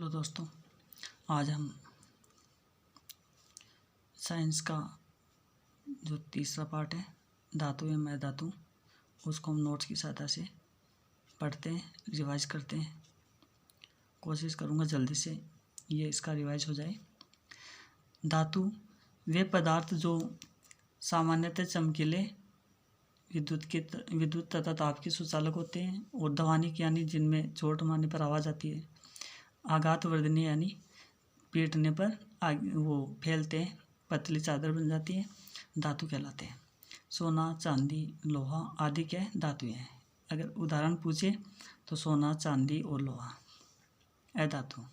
Hello दोस्तों, आज हम साइंस का जो तीसरा पार्ट है धातु या मैं धातु, उसको हम नोट्स की सहायता से पढ़ते हैं, रिवाइज करते हैं। कोशिश करूँगा जल्दी से ये इसका रिवाइज हो जाए। धातु वे पदार्थ जो सामान्यतः चमकीले, विद्युत तथा ताप के सुचालक होते हैं और ध्वनिक यानी जिनमें चोट मारने पर आवाज़ आती है, आघातवर्धनीय यानी पीटने पर वो फैलते हैं, पतली चादर बन जाती है, धातु कहलाते हैं। सोना, चांदी, लोहा आदि क्या है? धातुएं हैं। अगर उदाहरण पूछे तो सोना, चांदी और लोहा अधातु।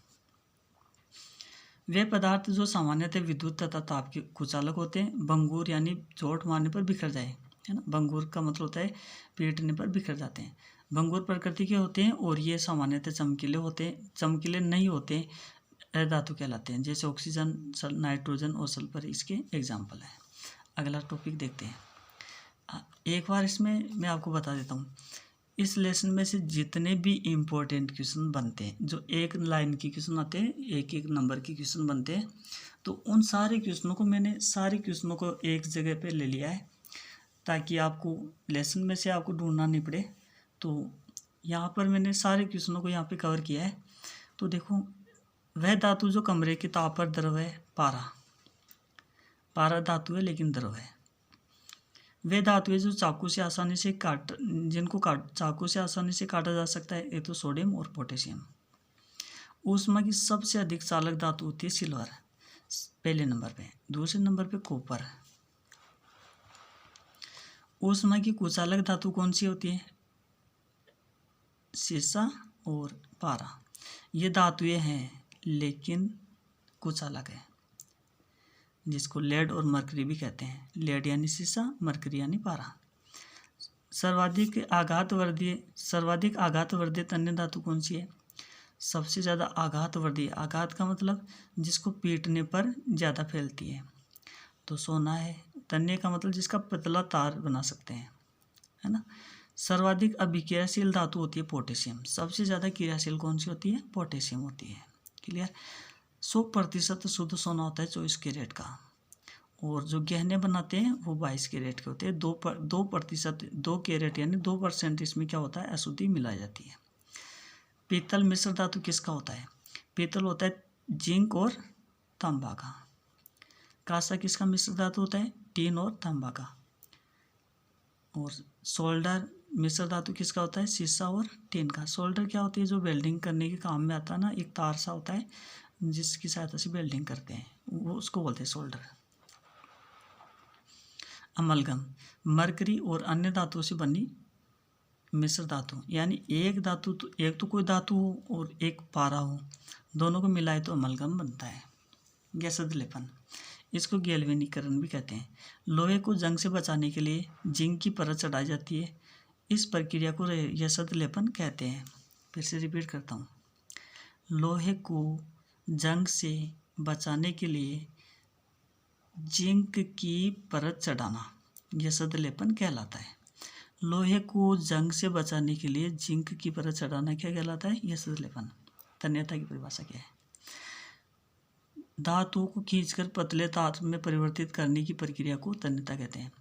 वे पदार्थ जो सामान्यतः विद्युत तथा ताप के कुचालक होते हैं, भंगुर यानी चोट मारने पर बिखर जाए, है ना। भंगुर का मतलब होता है पीटने पर बिखर जाते हैं। भंगुर प्रकृति के होते हैं और ये सामान्यतः चमकीले होते हैं, चमकीले नहीं होते, अधातु कहलाते हैं। जैसे ऑक्सीजन, नाइट्रोजन और सल्फर इसके एग्जाम्पल है। अगला टॉपिक देखते हैं। एक बार इसमें मैं आपको बता देता हूँ, इस लेसन में से जितने भी इम्पोर्टेंट क्वेश्चन बनते हैं, जो एक लाइन की क्वेश्चन आते हैं, एक एक नंबर की क्वेश्चन बनते हैं, तो उन सारे क्वेश्चनों को मैंने सारे क्वेश्चनों को एक जगह पे ले लिया है ताकि आपको लेसन में से आपको ढूंढना नहीं पड़े। तो यहाँ पर मैंने सारे क्वेश्चनों को यहाँ पे कवर किया है। तो देखो, वह धातु जो कमरे के ताप पर द्रव है, पारा धातु है लेकिन द्रव है। वे धातुएं जो चाकू से आसानी से चाकू से आसानी से काटा जा सकता है, एक तो सोडियम और पोटेशियम। ऊष्मा की सबसे अधिक चालक धातु होती है सिल्वर, पहले नंबर पे। दूसरे नंबर पे कॉपर। ऊष्मा की कुचालक धातु कौन सी होती है? सीसा और पारा। ये धातुएं हैं लेकिन कुचालक है, जिसको लेड और मरकरी भी कहते हैं। लेड यानी सीसा, मरकरी यानी पारा। सर्वाधिक आघातवर्धीय तन्य धातु कौन सी है? सबसे ज़्यादा आघातवर्धीय, आघात का मतलब जिसको पीटने पर ज़्यादा फैलती है, तो सोना है। तन्य का मतलब जिसका पतला तार बना सकते हैं, है ना। सर्वाधिक अभिक्रियाशील धातु होती है पोटेशियम। सबसे ज़्यादा क्रियाशील कौन सी होती है? पोटेशियम होती है। क्लियर। 100% शुद्ध सोना होता है 24 कैरेट का, और जो गहने बनाते हैं वो 22 कैरेट के होते हैं। 2 कैरेट यानी 2% इसमें क्या होता है? अशुद्धि मिलाई जाती है। पीतल मिश्र धातु किसका होता है? पीतल होता है जिंक और तांबा का। कांसा किसका मिश्र धातु होता है? टीन और तांबा का। और सोल्डर मिश्र धातु किसका होता है? सीसा और टीन का। सोल्डर क्या होती है? जो वेल्डिंग करने के काम में आता है ना, एक तार सा होता है जिसकी सहायता से वेल्डिंग करते हैं, वो उसको बोलते हैं सोल्डर। अमलगम मरकरी और अन्य धातुओं से बनी मिश्र धातु, यानी एक तो कोई धातु हो और एक पारा हो, दोनों को मिलाए तो अमलगम बनता है। गैसद लेपन, इसको गैल्वेनीकरण भी कहते हैं। लोहे को जंग से बचाने के लिए जिंक की परत चढ़ाई जाती है, इस प्रक्रिया को यशद लेपन कहते हैं। फिर से रिपीट करता हूँ, लोहे को जंग से बचाने के लिए जिंक की परत चढ़ाना यशद लेपन कहलाता है। लोहे को जंग से बचाने के लिए जिंक की परत चढ़ाना क्या कहलाता है? यशद लेपन। तन्यता की परिभाषा क्या है? धातुओं को खींचकर पतले तार में परिवर्तित करने की प्रक्रिया को तन्यता कहते हैं।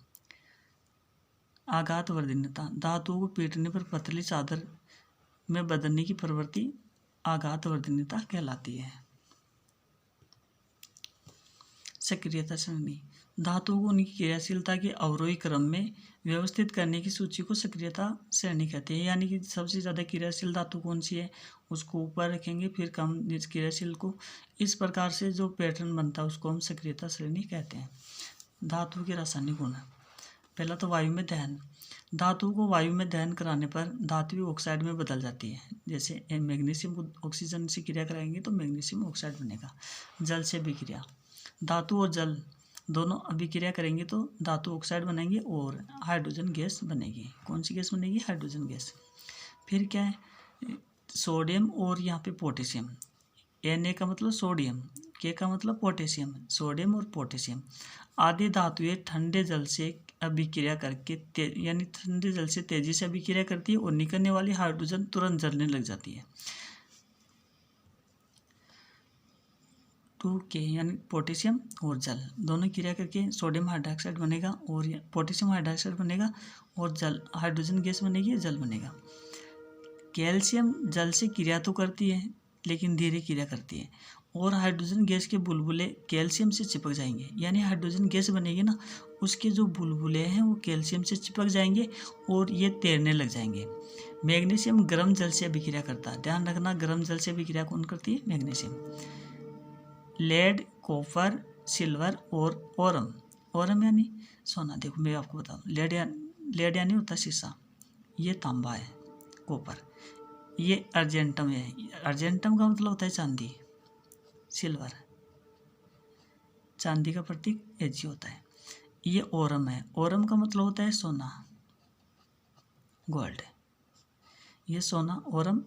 आघातवर्धनीयता, धातुओं को पीटने पर पतली चादर में बदलने की प्रवृत्ति आघातवर्धनीयता कहलाती है। सक्रियता श्रेणी, धातुओं को उनकी क्रियाशीलता के अवरोही क्रम में व्यवस्थित करने की सूची को सक्रियता श्रेणी कहते हैं। यानी कि सबसे ज़्यादा क्रियाशील धातु कौन सी है उसको ऊपर रखेंगे, फिर कम क्रियाशील को। इस प्रकार से जो पैटर्न बनता है उसको हम सक्रियता श्रेणी कहते हैं। धातु के रासायनिक गुण, पहला तो वायु में दहन। धातु को वायु में दहन कराने पर धातु ऑक्साइड में बदल जाती है। जैसे मैग्नीशियम को ऑक्सीजन से क्रिया कराएंगे तो मैग्नीशियम ऑक्साइड बनेगा। जल से विक्रिया, धातु और जल दोनों अभिक्रिया करेंगे तो धातु ऑक्साइड बनेंगे और हाइड्रोजन गैस बनेगी। कौन सी गैस बनेगी? Hydrogen gas. फिर क्या है? सोडियम और यहाँ पे पोटेशियम। Na का मतलब सोडियम, K का मतलब पोटेशियम, सोडियम और पोटेशियम आदि धातुएं ठंडे जल से अभिक्रिया करके यानी ठंडे जल से तेजी से अभिक्रिया करती है और निकलने वाली हाइड्रोजन तुरंत जलने लग जाती है। H2K यानी पोटेशियम और जल दोनों क्रिया करके सोडियम हाइड्रोक्साइड बनेगा और पोटेशियम हाइड्रोक्साइड बनेगा और जल हाइड्रोजन गैस बनेगी, जल बनेगा। कैल्शियम जल से क्रिया तो करती है लेकिन धीरे क्रिया करती है और हाइड्रोजन गैस के बुलबुले कैल्शियम से चिपक जाएंगे, यानी हाइड्रोजन गैस बनेगी ना, उसके जो बुलबुले हैं वो कैल्शियम से चिपक जाएंगे और ये तैरने लग जाएंगे। मैग्नीशियम गर्म जल से अभिक्रिया करता है, ध्यान रखना गर्म जल से अभिक्रिया कौन करती है? मैग्नीशियम। लेड, कॉपर, सिल्वर और ओरम, ओरम यानी सोना। देखो मैं आपको बताऊँ, लेड यानी होता है शीशा, ये तांबा है, कॉपर, ये अर्जेंटम है, अर्जेंटम का मतलब होता है चांदी, सिल्वर, चांदी का प्रतीक Ag होता है। ये ओरम है, ओरम का मतलब होता है सोना, गोल्ड, ये सोना ओरम,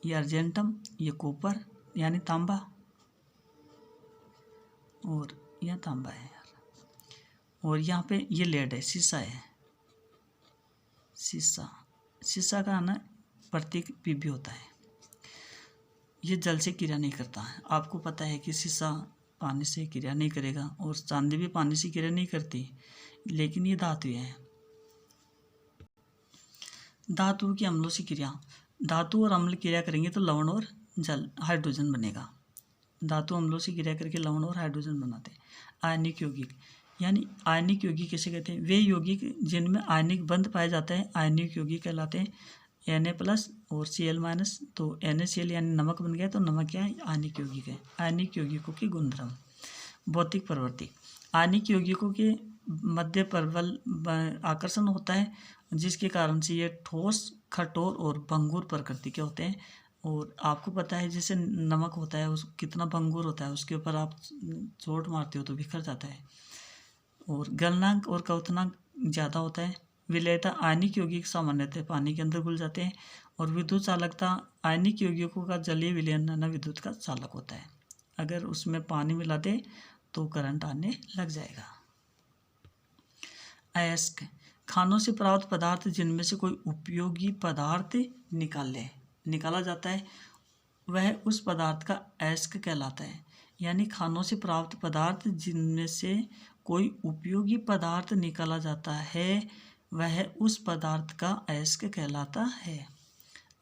ये अर्जेंटम, ये कॉपर यानी तांबा और यह तांबा है यार। और यहाँ पे ये लेड है, शीशा है, शीशा, शीशा का ना प्रतीक Pb होता है। ये जल से क्रिया नहीं करता है, आपको पता है कि शीशा पानी से क्रिया नहीं करेगा और चांदी भी पानी से क्रिया नहीं करती, लेकिन ये धातु है। धातु की अम्लों से क्रिया, धातु और अम्ल क्रिया करेंगे तो लवण और जल हाइड्रोजन बनेगा। धातु अम्लों से क्रिया करके लवण और हाइड्रोजन बनाते हैं। आयनिक यौगिक, यानी आयनिक यौगिक कैसे कहते हैं? वे यौगिक जिनमें आयनिक बंध पाया जाता है आयनिक यौगिक कहलाते हैं। Na+ और Cl-, तो NaCl यानी नमक बन गया, तो नमक क्या है? आयनिक यौगिक है। आयनिक यौगिकों की गुणधर्म, भौतिक प्रवृत्ति, आयनिक यौगिकों के मध्य प्रबल आकर्षण होता है, जिसके कारण से ये ठोस, कठोर और भंगुर प्रकृति के होते हैं। और आपको पता है जैसे नमक होता है उस कितना भंगुर होता है, उसके ऊपर आप चोट मारते हो तो बिखर जाता है। और गलनांक और क्वथनांक ज़्यादा होता है। विलेयता, आयनिक यौगिक सामान्यतः पानी के अंदर घुल जाते हैं। और विद्युत चालकता, आयनिक यौगिकों का जलीय विलयन विद्युत का चालक होता है, अगर उसमें पानी मिला दे तो करंट आने लग जाएगा। अयस्क, खानों से प्राप्त पदार्थ जिनमें से कोई उपयोगी पदार्थ निकाला जाता है, वह उस पदार्थ का अयस्क कहलाता है। यानी खानों से प्राप्त पदार्थ जिनमें से कोई उपयोगी पदार्थ निकाला जाता है, वह उस पदार्थ का अयस्क कहलाता है।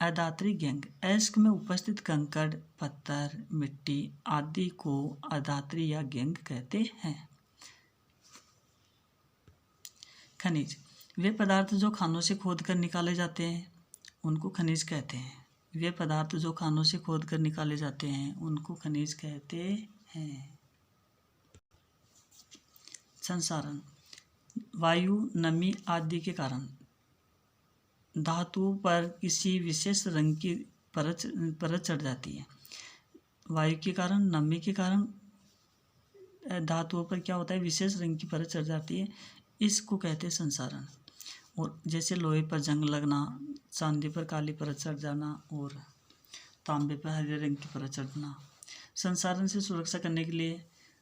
अधात्री गैंग, अयस्क में उपस्थित कंकड़, पत्थर, मिट्टी आदि को अधात्री या गैंग कहते हैं। खनिज, वे पदार्थ जो खानों से खोदकर निकाले जाते हैं उनको खनिज कहते हैं। वे पदार्थ जो खानों से खोदकर निकाले जाते हैं उनको खनिज कहते हैं। संसारण, वायु, नमी आदि के कारण धातु पर किसी विशेष रंग की परत चढ़ जाती है। वायु के कारण, नमी के कारण धातुओं पर क्या होता है? विशेष रंग की परत चढ़ जाती है, इसको कहते हैं संसारण। और जैसे लोहे पर जंग लगना, चांदी पर काली परत चढ़ जाना और तांबे पर हरे रंग की परत चढ़ना। संसारण से सुरक्षा करने के लिए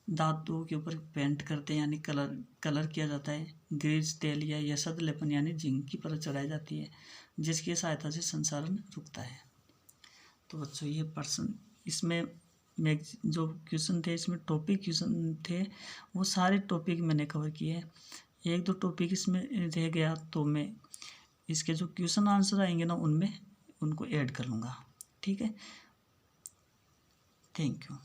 धातुओं के ऊपर पेंट करते हैं, यानी कलर किया जाता है। ग्रीस, तेल या यसद लेपन यानी जिंक की परत चढ़ाई जाती है, जिसकी सहायता से संसारण रुकता है। तो बच्चों ये प्रश्न, इसमें जो क्वेश्चन थे इसमें टॉपिक क्वेश्चन थे, वो सारे टॉपिक मैंने कवर किए। एक दो टॉपिक इसमें रह गया तो मैं इसके जो क्वेश्चन आंसर आएंगे ना उनमें उनको ऐड कर लूँगा। ठीक है, थैंक यू।